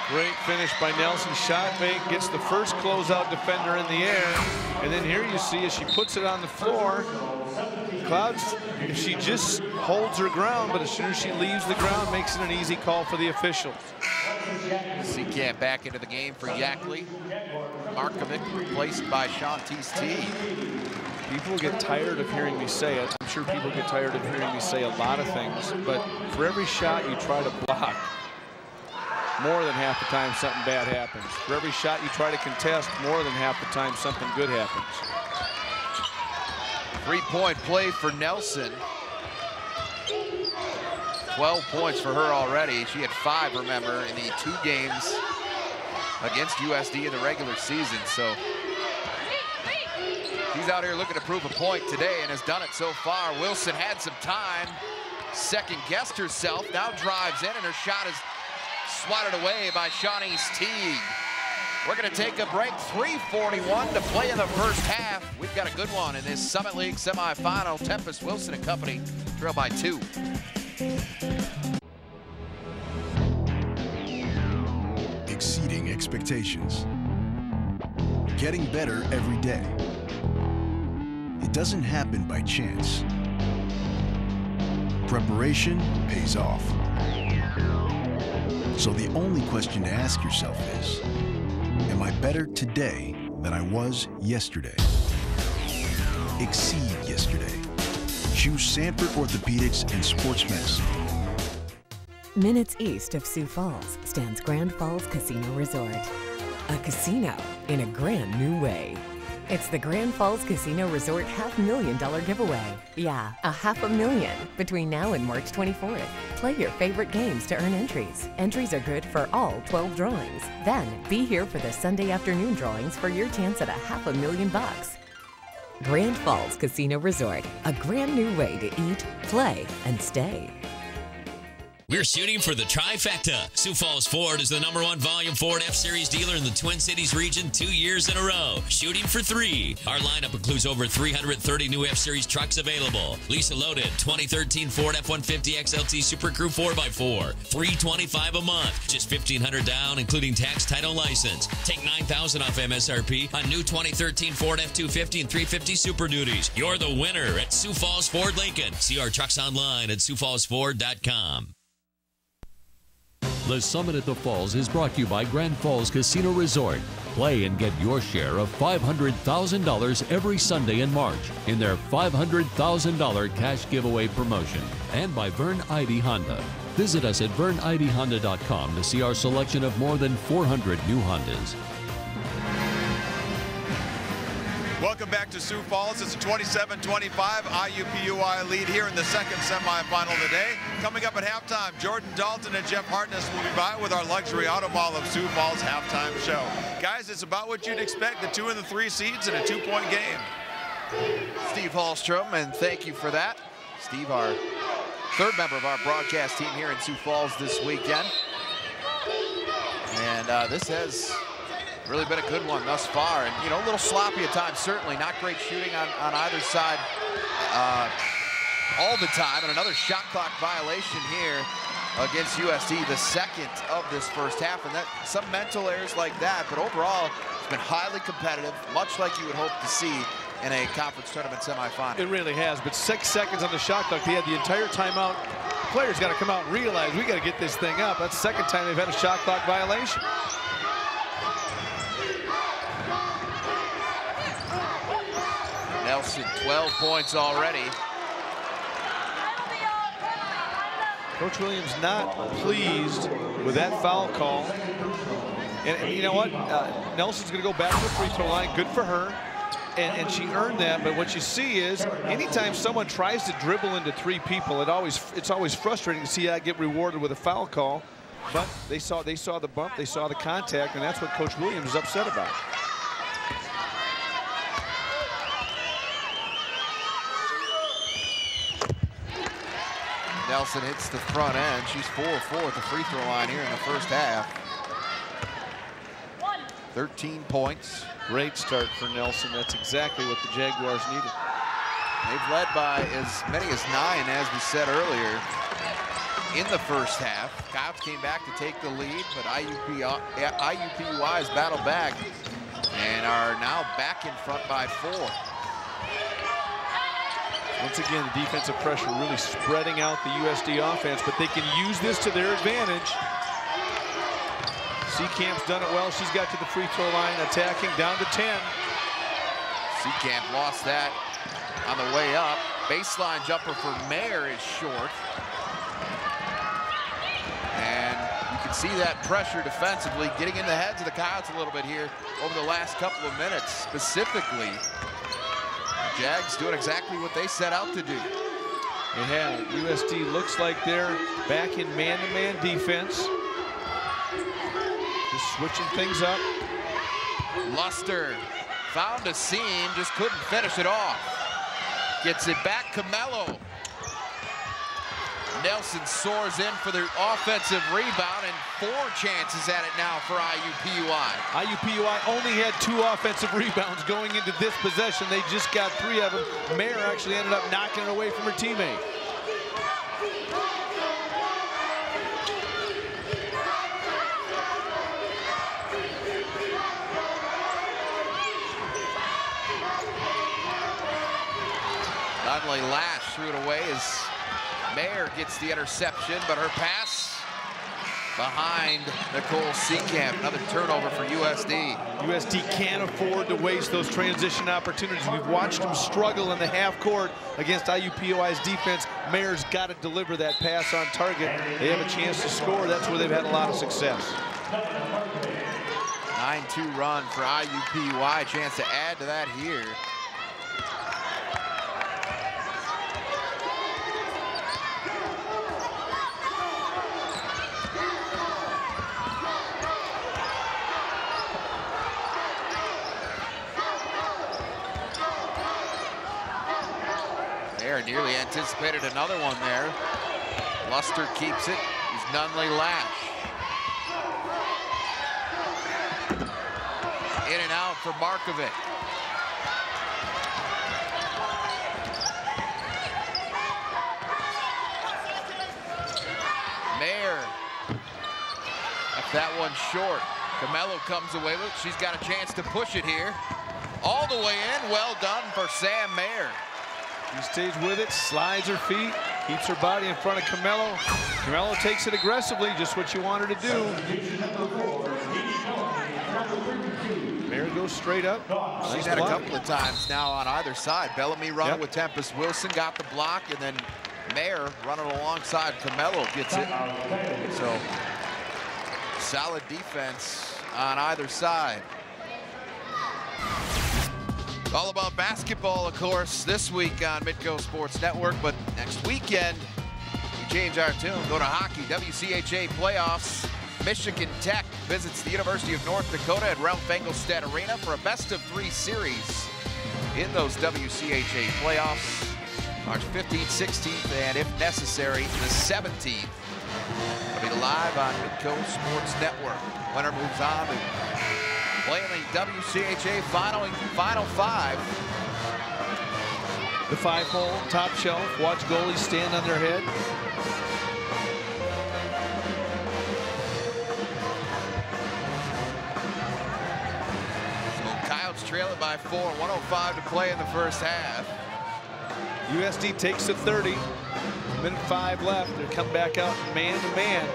Great finish by Nelson. Shot fake, gets the first closeout defender in the air, and then here you see as she puts it on the floor, Clouds, she just holds her ground, but as soon as she leaves the ground, makes it an easy call for the officials. Seacat back into the game for Yackley. Markovic replaced by Shantice T. People get tired of hearing me say it. I'm sure people get tired of hearing me say a lot of things, but for every shot you try to block, more than half the time something bad happens. For every shot you try to contest, more than half the time something good happens. Three-point play for Nelson. 12 points for her already. She had 5, remember, in the 2 games against USD in the regular season. So she's out here looking to prove a point today and has done it so far. Wilson had some time, second-guessed herself, now drives in, and her shot is swatted away by Shawnee's Teague. We're going to take a break. 3:41 to play in the first half. We've got a good one in this Summit League semifinal. Tempest Wilson and company trail by 2. Exceeding expectations, getting better every day. It doesn't happen by chance. Preparation pays off. So the only question to ask yourself is, am I better today than I was yesterday? Exceed yesterday. Choose Sanford Orthopedics and Sports Medicine. Minutes east of Sioux Falls stands Grand Falls Casino Resort. A casino in a grand new way. It's the Grand Falls Casino Resort $500,000 giveaway. Yeah, $500,000 between now and March 24th. Play your favorite games to earn entries. Entries are good for all 12 drawings. Then be here for the Sunday afternoon drawings for your chance at $500,000. Grand Falls Casino Resort, a grand new way to eat, play, and stay. We're shooting for the trifecta. Sioux Falls Ford is the #1 volume Ford F-Series dealer in the Twin Cities region 2 years in a row. Shooting for 3. Our lineup includes over 330 new F-Series trucks available. Lease a loaded 2013 Ford F-150 XLT Super Crew 4x4. $325 a month. Just $1,500 down, including tax, title, license. Take $9,000 off MSRP on new 2013 Ford F-250 and 350 Super Duties. You're the winner at Sioux Falls Ford Lincoln. See our trucks online at SiouxFallsFord.com. The Summit at the Falls is brought to you by Grand Falls Casino Resort. Play and get your share of $500,000 every Sunday in March in their $500,000 cash giveaway promotion. And by Vern Ide Honda. Visit us at VernIdeHonda.com to see our selection of more than 400 new Hondas. Welcome back to Sioux Falls. It's a 27-25 IUPUI lead here in the second semifinal today. Coming up at halftime, Jordan Dalton and Jeff Hartness will be by with our Luxury Auto Mall of Sioux Falls halftime show. Guys, it's about what you'd expect, the 2 and the 3 seeds in a 2-point game. Steve Hallstrom, and thank you for that. Steve, our third member of our broadcast team here in Sioux Falls this weekend. And this has really been a good one thus far, and you know, a little sloppy at times, certainly. Not great shooting on either side all the time, and another shot clock violation here against USD, the second of this first half, and that some mental errors like that, but overall it's been highly competitive, much like you would hope to see in a conference tournament semifinal. It really has, but 6 seconds on the shot clock. They had the entire timeout. Players got to come out and realize we got to get this thing up. That's the second time they've had a shot clock violation. Nelson, 12 points already. Coach Williams not pleased with that foul call. And you know what? Nelson's going to go back to the free throw line. Good for her. And she earned that. But what you see is anytime someone tries to dribble into 3 people, it's always frustrating to see that get rewarded with a foul call. But they saw the bump, they saw the contact, and that's what Coach Williams is upset about. Nelson hits the front end. She's 4 of 4 at the free throw line here in the first half. 13 points. Great start for Nelson. That's exactly what the Jaguars needed. They've led by as many as 9, as we said earlier, in the first half. Coyotes came back to take the lead, but IUPUI has battled back and are now back in front by 4. Once again, the defensive pressure really spreading out the USD offense, but they can use this to their advantage. Seacamp's done it well. She's got to the free throw line, attacking down to 10. Seacamp lost that on the way up. Baseline jumper for Mayer is short. And you can see that pressure defensively getting in the heads of the Coyotes a little bit here over the last couple of minutes. Specifically, Jags doing exactly what they set out to do. They have. USD looks like they're back in man-to-man defense. Just switching things up. Luster found a seam, just couldn't finish it off. Gets it back, Camello. Nelson soars in for the offensive rebound, and 4 chances at it now for IUPUI. IUPUI only had 2 offensive rebounds going into this possession. They just got 3 of them. Mayer actually ended up knocking it away from her teammate. threw it away as Mayer gets the interception, but her pass behind Nicole Seekamp. Another turnover for USD. USD can't afford to waste those transition opportunities. We've watched them struggle in the half court against IUPUI's defense. Mayer's got to deliver that pass on target. They have a chance to score. That's where they've had a lot of success. 9-2 run for IUPUI. Chance to add to that here. Nearly anticipated another one there. Luster keeps it. He's Nunley Lash. In and out for Markovic. Mayer left that one short. Camelo comes away with it. She's got a chance to push it here. All the way in. Well done for Sam Mayer. She stays with it, slides her feet, keeps her body in front of Camelo. Camelo takes it aggressively, just what you want her to do. Mayer goes straight up. She's had a couple of times now on either side. Bellamy running with Tempest. Wilson got the block, and then Mayer running alongside Camelo gets it. So solid defense on either side. All about basketball, of course, this week on Midco Sports Network, but next weekend, we change our tune, go to hockey, WCHA playoffs. Michigan Tech visits the University of North Dakota at Ralph Engelstad Arena for a best-of-3 series in those WCHA playoffs. March 15th, 16th, and if necessary, the 17th. It'll be live on Midco Sports Network. Winner moves on to play in the WCHA Final Five. The 5-hole, top shelf, watch goalies stand on their head. So Coyotes trail it by 4, 1:05 to play in the first half. USD takes the 30, minute 5 left. They come back out man to man.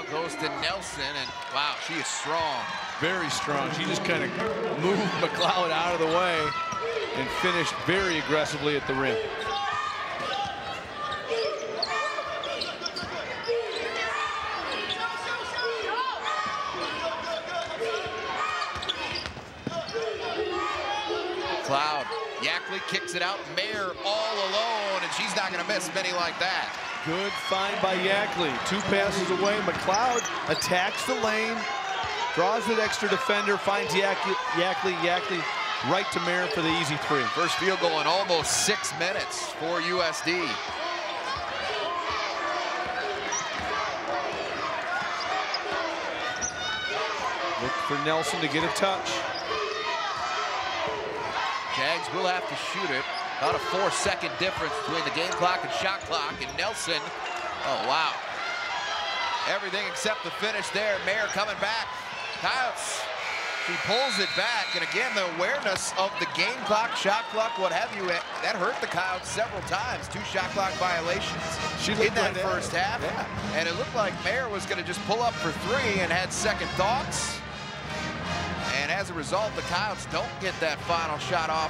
Goes to Nelson, and wow, she is strong. Very strong. She just kind of moved McLeod out of the way and finished very aggressively at the rim. McLeod, Yackley kicks it out. Mayer all alone, and she's not going to miss many like that. Good find by Yackley. 2 passes away. McLeod attacks the lane, draws an extra defender, finds Yackley right to Mayer for the easy 3. First field goal in almost 6 minutes for USD. Look for Nelson to get a touch. Jags will have to shoot it. About a 4-second difference between the game clock and shot clock. And Nelson, oh wow. Everything except the finish there. Mayer coming back. Coyotes, she pulls it back. And again, the awareness of the game clock, shot clock, what have you, that hurt the Coyotes several times. 2 shot clock violations in that first half. Yeah. And it looked like Mayer was going to just pull up for 3 and had second thoughts. And as a result, the Coyotes don't get that final shot off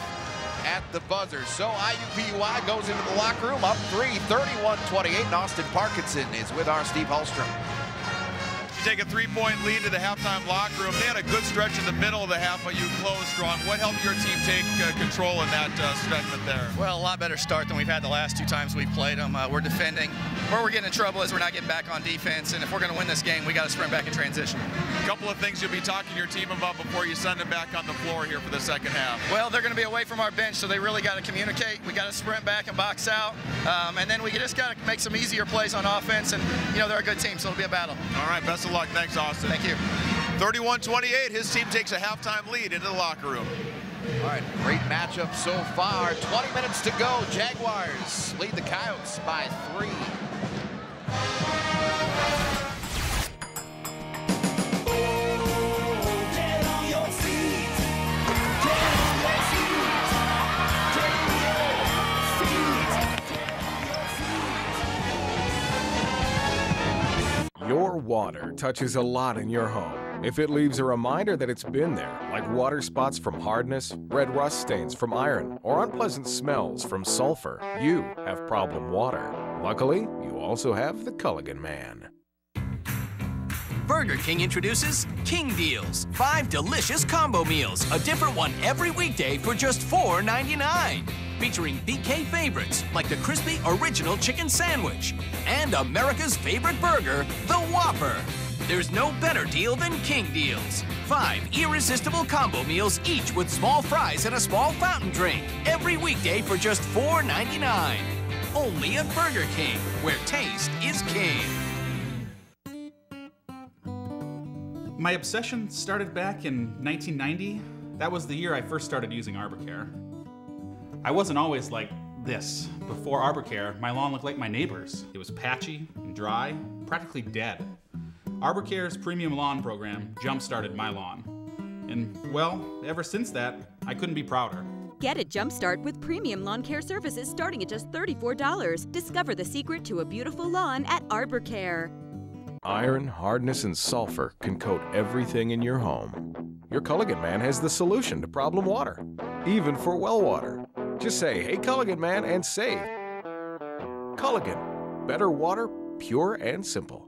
at the buzzer. So IUPUI goes into the locker room up 3, 31-28. And Austin Parkinson is with our Steve Hallstrom. You take a 3-point lead to the halftime locker room. They had a good stretch in the middle of the half, but you closed strong. What helped your team take control in that segment there? Well, a lot better start than we've had the last 2 times we've played them. We're defending. Where we're getting in trouble is we're not getting back on defense, and if we're going to win this game, we got to sprint back in transition. A couple of things you'll be talking to your team about before you send them back on the floor here for the second half. Well, they're going to be away from our bench, so they really got to communicate. We got to sprint back and box out, and then we just got to make some easier plays on offense, and, you know, they're a good team, so it'll be a battle. All right, best of luck. Thanks, Austin. Thank you. 31-28, his team takes a halftime lead into the locker room. All right, great matchup so far. 20 minutes to go. Jaguars lead the Coyotes by 3. Your water touches a lot in your home. If it leaves a reminder that it's been there, like water spots from hardness, red rust stains from iron, or unpleasant smells from sulfur, you have problem water. Luckily, you also have the Culligan Man. Burger King introduces King Deals. 5 delicious combo meals, a different one every weekday for just $4.99. Featuring BK favorites like the crispy original chicken sandwich and America's favorite burger, the Whopper. There's no better deal than King Deals. 5 irresistible combo meals, each with small fries and a small fountain drink. Every weekday for just $4.99. Only at Burger King, where taste is king. My obsession started back in 1990. That was the year I first started using ArborCare. I wasn't always like this. Before ArborCare, my lawn looked like my neighbor's. It was patchy and dry, practically dead. ArborCare's premium lawn program jump-started my lawn. And, well, ever since that, I couldn't be prouder. Get a jumpstart with premium lawn care services starting at just $34. Discover the secret to a beautiful lawn at ArborCare. Iron, hardness, and sulfur can coat everything in your home. Your Culligan Man has the solution to problem water, even for well water. Just say, "Hey, Culligan Man," and save. Culligan, better water, pure and simple.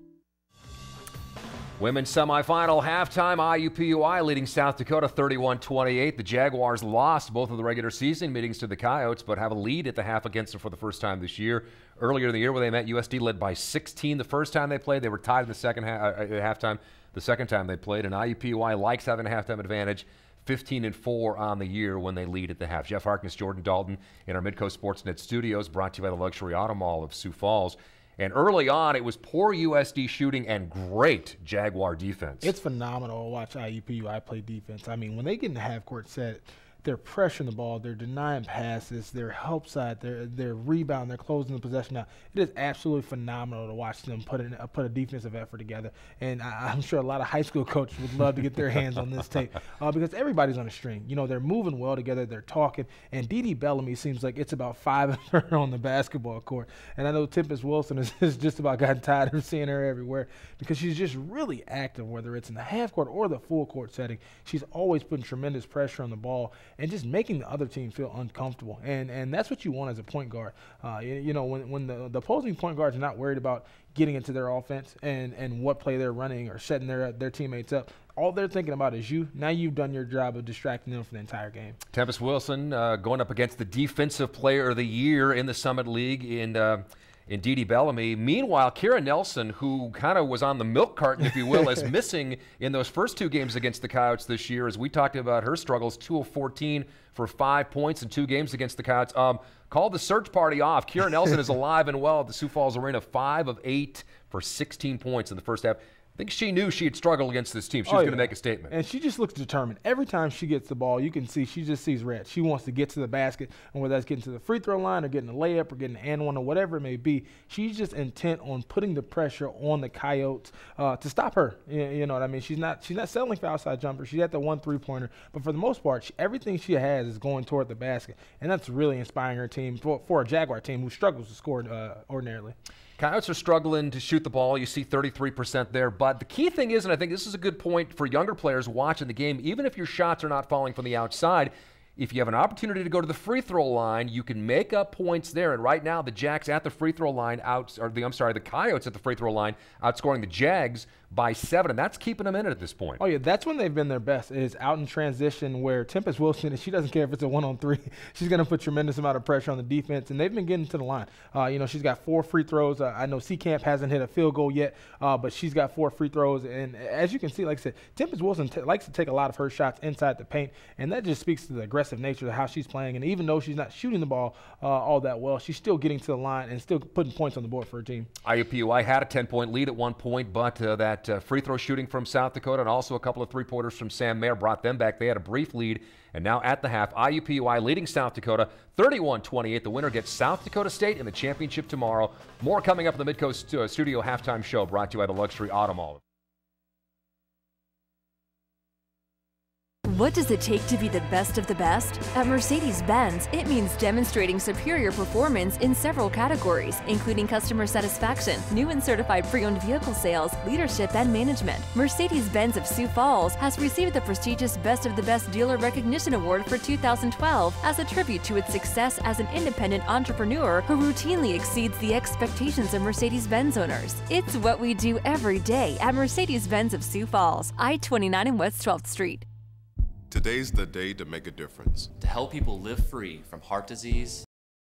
Women's semifinal halftime, IUPUI leading South Dakota 31-28. The Jaguars lost both of the regular season meetings to the Coyotes, but have a lead at the half against them for the first time this year. Earlier in the year when they met, USD led by 16 the first time they played. They were tied in the second at halftime the second time they played, and IUPUI likes having a halftime advantage. 15-4 on the year when they lead at the half. Jeff Harkness, Jordan Dalton in our Midcoast Sportsnet studios, brought to you by the Luxury Auto Mall of Sioux Falls. And early on, it was poor USD shooting and great Jaguar defense. It's phenomenal to watch IUPUI play defense. I mean, when they get in the half-court set, they're pressuring the ball, they're denying passes, their help side, their rebound, they're closing the possession out. It is absolutely phenomenal to watch them put a defensive effort together. And I'm sure a lot of high school coaches would love to get their hands on this tape because everybody's on a string. You know, they're moving well together, they're talking. And Dee Bellamy seems like it's about 5 of her on the basketball court. And I know Tempest Wilson has just about gotten tired of seeing her everywhere because she's just really active, whether it's in the half court or the full court setting. She's always putting tremendous pressure on the ball and just making the other team feel uncomfortable. And that's what you want as a point guard. You know, when the opposing point guards are not worried about getting into their offense and what play they're running or setting their teammates up, all they're thinking about is you. Now you've done your job of distracting them for the entire game. Tempest Wilson going up against the Defensive Player of the Year in the Summit League in Dee Bellamy. Meanwhile, Kerah Nelson, who kind of was on the milk carton, if you will, is missing in those first 2 games against the Coyotes this year. As we talked about her struggles, 2 of 14 for 5 points in 2 games against the Coyotes. Called the search party off. Kerah Nelson is alive and well at the Sioux Falls Arena, 5 of 8 for 16 points in the first half. I think she knew she had struggled against this team. She was going to make a statement. And she just looks determined. Every time she gets the ball, you can see she just sees red. She wants to get to the basket, and whether that's getting to the free throw line or getting a layup or getting an and one or whatever it may be, she's just intent on putting the pressure on the Coyotes to stop her. You know what I mean? She's not settling for outside jumpers. She's at the 1 3-pointer, but for the most part, everything she has is going toward the basket, and that's really inspiring her team for a Jaguar team who struggles to score ordinarily. Coyotes are struggling to shoot the ball. You see 33% there. But the key thing is, and I think this is a good point for younger players watching the game, even if your shots are not falling from the outside, if you have an opportunity to go to the free throw line, you can make up points there. And right now, the Jacks at the free throw line the Coyotes at the free throw line outscoring the Jags by 7, and that's keeping them in it at this point. Oh, yeah, that's when they've been their best, is out in transition where Tempest Wilson, she doesn't care if it's a 1-on-3. She's going to put tremendous amount of pressure on the defense, and they've been getting to the line. You know, she's got 4 free throws. I know Seacamp hasn't hit a field goal yet, but she's got 4 free throws. And as you can see, like I said, Tempest Wilson likes to take a lot of her shots inside the paint, and that just speaks to the aggressive aggressive nature to how she's playing. And even though she's not shooting the ball all that well, she's still getting to the line and still putting points on the board for her team. IUPUI had a 10-point lead at one point, but that free throw shooting from South Dakota and also a couple of three-pointers from Sam Mayer brought them back. They had a brief lead, and now at the half, IUPUI leading South Dakota 31-28. The winner gets South Dakota State in the championship tomorrow. More coming up in the Midcoast Studio Halftime Show, brought to you by the Luxury Auto Mall. What does it take to be the best of the best? At Mercedes-Benz, it means demonstrating superior performance in several categories, including customer satisfaction, new and certified pre-owned vehicle sales, leadership, and management. Mercedes-Benz of Sioux Falls has received the prestigious Best of the Best Dealer Recognition Award for 2012 as a tribute to its success as an independent entrepreneur who routinely exceeds the expectations of Mercedes-Benz owners. It's what we do every day at Mercedes-Benz of Sioux Falls, I-29 and West 12th Street. Today's the day to make a difference. To help people live free from heart disease,